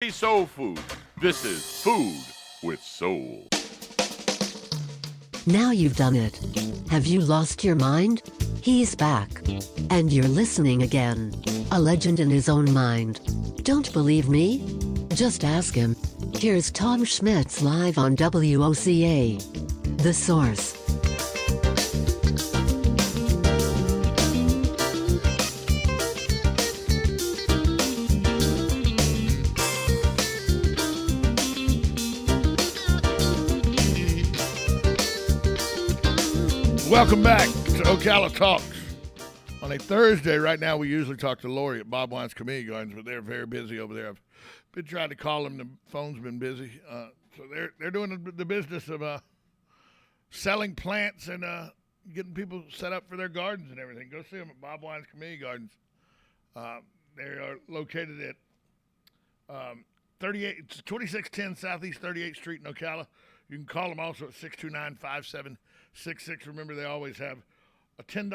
Mississippi Soul Food. This is Food with Soul. Now you've done it. Have you lost your mind? He's back. And you're listening again. A legend in his own mind. Don't believe me? Just ask him. Here's Tom Schmitz live on WOCA. The Source. Welcome back to Ocala Talks. On a Thursday, right now we usually talk to Lori at Bob Wine's Community Gardens, but they're very busy over there. I've been trying to call them. The phone's been busy. So they're doing the business of selling plants and getting people set up for their gardens and everything. Go see them at Bob Wine's Community Gardens. They are located at 2610 Southeast 38th Street in Ocala. You can call them also at 629-5766. Remember, they always have a 10%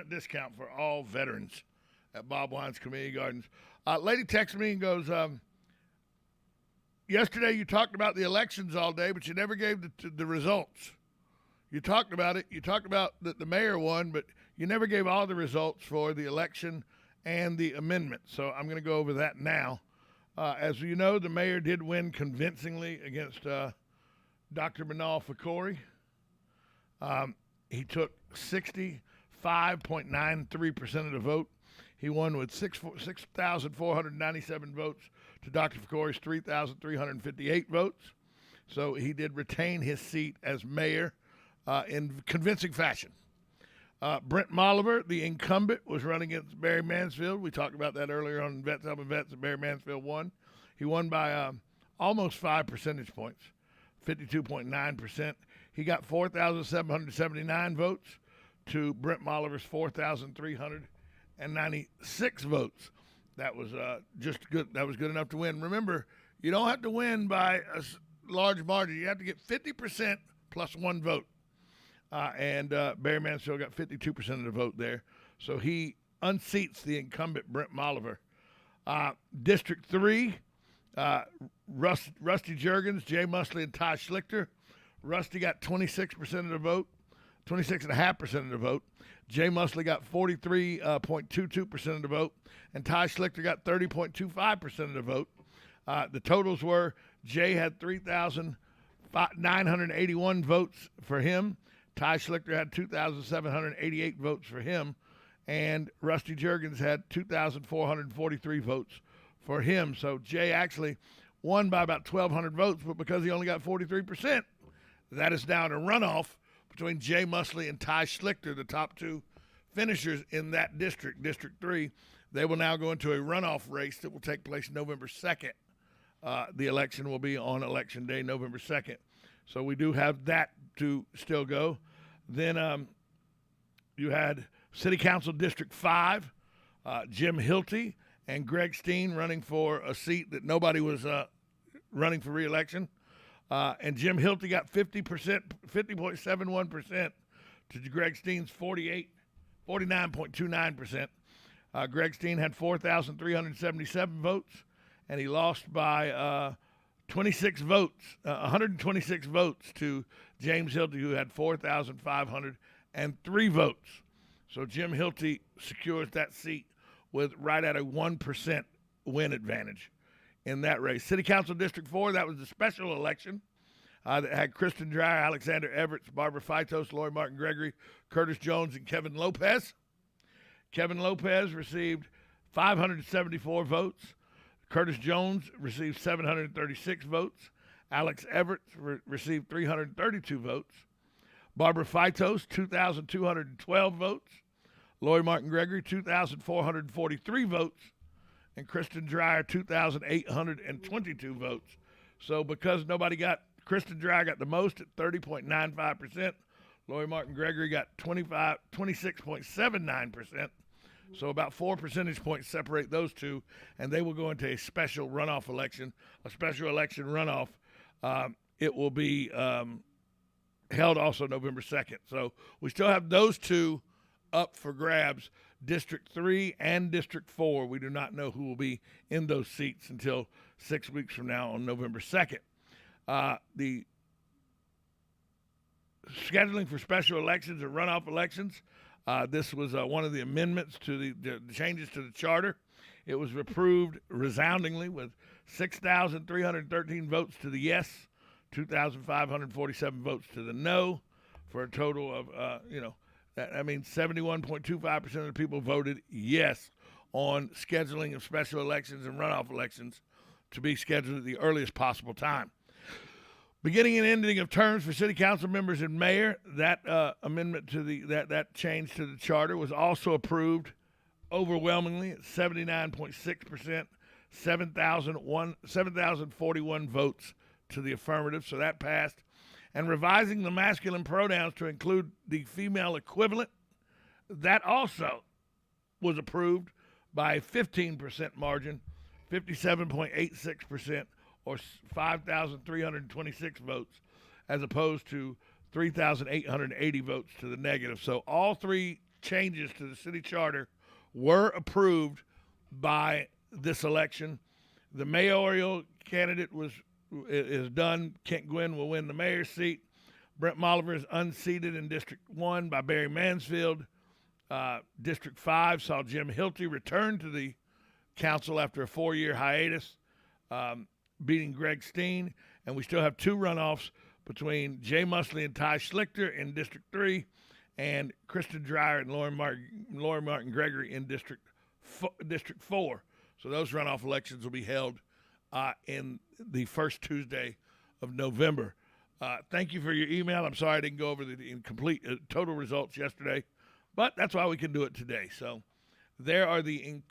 discount for all veterans at Bob Wine's Community Gardens. Lady texted me and goes, yesterday you talked about the elections all day, but you never gave the results. You talked about it. You talked about that the mayor won, but you never gave all the results for the election and the amendment. So I'm going to go over that now. As you know, the mayor did win convincingly against Dr. Manal Fakori. He took 65.93% of the vote. He won with 6,497 votes to Dr. Fakori's 3,358 votes. So he did retain his seat as mayor in convincing fashion. Brent Molliver, the incumbent, was running against Barry Mansfield. We talked about that earlier on Vets Helping Vets, and Barry Mansfield won. He won by almost 5 percentage points, 52.9%. He got 4,779 votes to Brent Molliver's 4,396 votes. That was just good. That was good enough to win. Remember, you don't have to win by a large margin. You have to get 50% plus one vote. And Barry Mansfield got 52% of the vote there. So he unseats the incumbent Brent Molliver. District 3, Rusty Juergens, Jay Musley, and Ty Schlichter. Rusty got 26% of the vote, 26.5% of the vote. Jay Musley got 43.22% of the vote, and Ty Schlichter got 30.25% of the vote. The totals were Jay had 3,981 votes for him. Ty Schlichter had 2,788 votes for him, and Rusty Juergens had 2,443 votes for him. So Jay actually won by about 1,200 votes, but because he only got 43%, that is now a runoff between Jay Musley and Ty Schlichter, the top two finishers in that district, District 3. They will now go into a runoff race that will take place November 2nd. The election will be on Election Day, November 2nd. So we do have that to still go. Then you had City Council District 5, Jim Hilty and Greg Steen running for a seat that nobody was running for re-election. And Jim Hilty got 50.71% to Greg Steen's 49.29%. Greg Steen had 4,377 votes, and he lost by 126 votes to James Hilty, who had 4,503 votes. So Jim Hilty secures that seat with right at a 1% win advantage in that race. City Council District 4, that was the special election that had Kristen Dreyer, Alexander Everett, Barbara Fitos, Lori Martin Gregory, Curtis Jones, and Kevin Lopez. Kevin Lopez received 574 votes. Curtis Jones received 736 votes. Alex Everett received 332 votes. Barbara Fitos, 2,212 votes. Lori Martin Gregory, 2,443 votes. And Kristen Dreyer, 2,822 votes. So because nobody got, Kristen Dreyer got the most at 30.95%. Lori Martin Gregory got 26.79%. So about 4 percentage points separate those two, and they will go into a special runoff election, a special election runoff. It will be held also November 2nd. So we still have those two up for grabs, District 3 and District 4. We do not know who will be in those seats until 6 weeks from now on November 2nd. The scheduling for special elections and runoff elections, this was one of the amendments to the changes to the charter. It was approved resoundingly with 6,313 votes to the yes, 2,547 votes to the no, for a total of, that means 71.25% of the people voted yes on scheduling of special elections and runoff elections to be scheduled at the earliest possible time. Beginning and ending of terms for city council members and mayor, that amendment to that change to the charter was also approved overwhelmingly at 79.6%, 7,041 votes to the affirmative, so that passed. And revising the masculine pronouns to include the female equivalent, that also was approved by a 15% margin, 57.86%, or 5,326 votes, as opposed to 3,880 votes to the negative. So all three changes to the city charter were approved by this election. The mayoral candidate is done. Kent Gwynn will win the mayor's seat. Brent Molliver is unseated in District 1 by Barry Mansfield. District 5 saw Jim Hilty return to the council after a 4-year hiatus, beating Greg Steen. And we still have two runoffs between Jay Musley and Ty Schlichter in District 3, and Kristen Dreyer and Lauren Martin Gregory in District 4. So those runoff elections will be held in the first Tuesday of November. Thank you for your email. I'm sorry I didn't go over the incomplete total results yesterday, but that's why we can do it today. So there are the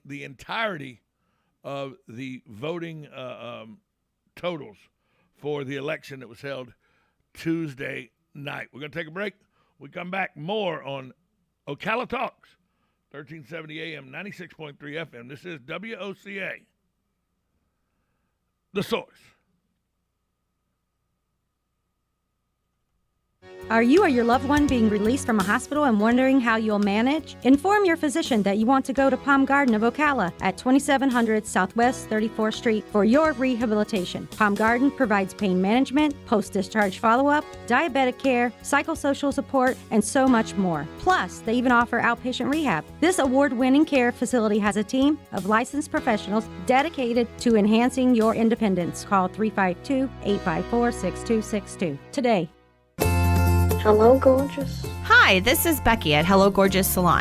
entirety of the voting totals for the election that was held Tuesday night. We're going to take a break. We come back more on Ocala Talks, 1370 AM, 96.3 FM. This is WOCA, The Source. Are you or your loved one being released from a hospital and wondering how you'll manage? Inform your physician that you want to go to Palm Garden of Ocala at 2700 Southwest 34th Street for your rehabilitation. Palm Garden provides pain management, post-discharge follow-up, diabetic care, psychosocial support, and so much more. Plus, they even offer outpatient rehab. This award-winning care facility has a team of licensed professionals dedicated to enhancing your independence. Call 352-854-6262 today. Hello, gorgeous. Hi, this is Becky at Hello Gorgeous Salon.